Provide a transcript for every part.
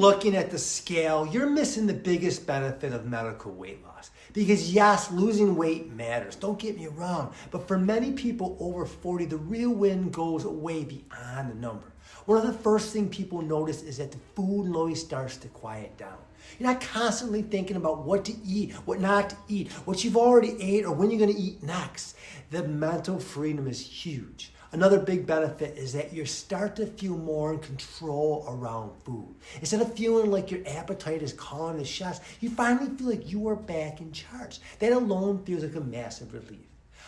looking at the scale, you're missing the biggest benefit of medical weight loss. Because yes, losing weight matters, don't get me wrong, but for many people over 40, the real win goes way beyond the number. One of the first things people notice is that the food noise starts to quiet down. You're not constantly thinking about what to eat, what not to eat, what you've already ate, or when you're going to eat next. The mental freedom is huge. Another big benefit is that you start to feel more in control around food. Instead of feeling like your appetite is calling the shots, you finally feel like you are back in charge. That alone feels like a massive relief.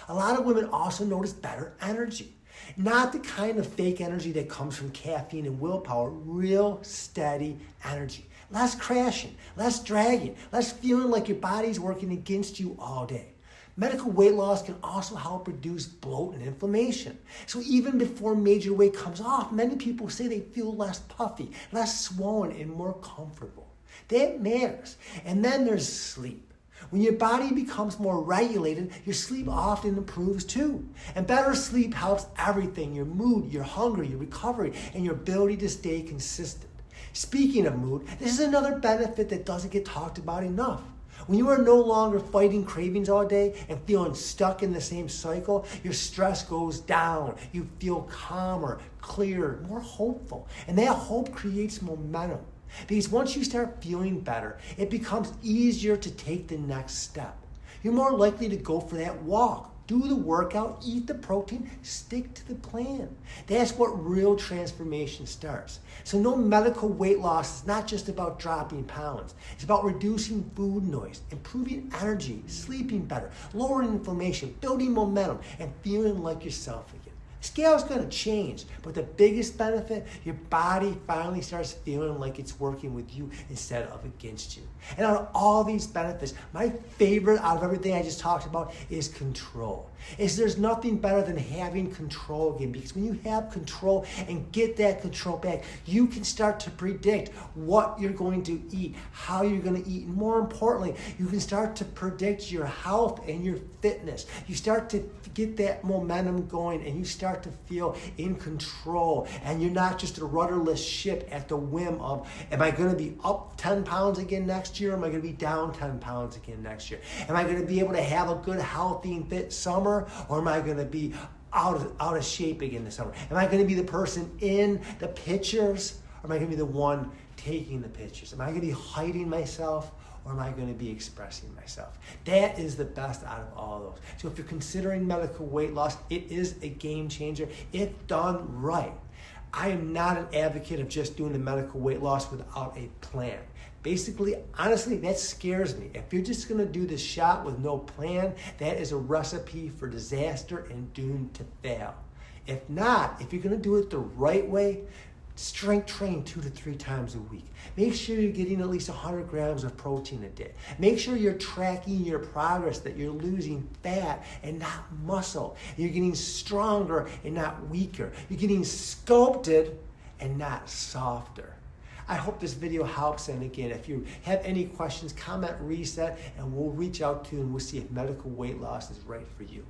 A lot of women also notice better energy. Not the kind of fake energy that comes from caffeine and willpower, real steady energy. Less crashing, less dragging, less feeling like your body's working against you all day. Medical weight loss can also help reduce bloat and inflammation. So even before major weight comes off, many people say they feel less puffy, less swollen, and more comfortable. That matters. And then there's sleep. When your body becomes more regulated, your sleep often improves too. And better sleep helps everything: your mood, your hunger, your recovery, and your ability to stay consistent. Speaking of mood, this is another benefit that doesn't get talked about enough. When you are no longer fighting cravings all day and feeling stuck in the same cycle, your stress goes down. You feel calmer, clearer, more hopeful. And that hope creates momentum. Because once you start feeling better, it becomes easier to take the next step. You're more likely to go for that walk, do the workout, eat the protein, stick to the plan. That's what real transformation starts. So no, medical weight loss is not just about dropping pounds. It's about reducing food noise, improving energy, sleeping better, lowering inflammation, building momentum, and feeling like yourself again. Scale's going to change, but the biggest benefit, your body finally starts feeling like it's working with you instead of against you. And out of all these benefits, my favorite out of everything I just talked about is control. There's nothing better than having control again, because when you have control and get that control back, you can start to predict what you're going to eat, how you're going to eat, and more importantly, you can start to predict your health and your fitness. You start to get that momentum going, and you start to feel in control, and you're not just a rudderless ship at the whim of, am I going to be up 10 pounds again next year? Or am I going to be down 10 pounds again next year? Am I going to be able to have a good, healthy, and fit summer? Or am I going to be out of shape again this summer? Am I going to be the person in the pictures? Or am I going to be the one taking the pictures? Am I going to be hiding myself? Or am I going to be expressing myself? That is the best out of all those. So if you're considering medical weight loss, it is a game changer if done right. I am not an advocate of just doing the medical weight loss without a plan. Basically, honestly, that scares me. If you're just going to do this shot with no plan, that is a recipe for disaster and doomed to fail. If not, if you're going to do it the right way, strength train 2 to 3 times a week. Make sure you're getting at least 100 grams of protein a day. Make sure you're tracking your progress, that you're losing fat and not muscle. You're getting stronger and not weaker. You're getting sculpted and not softer. I hope this video helps, and again, if you have any questions, comment, reset, and we'll reach out to you and we'll see if medical weight loss is right for you.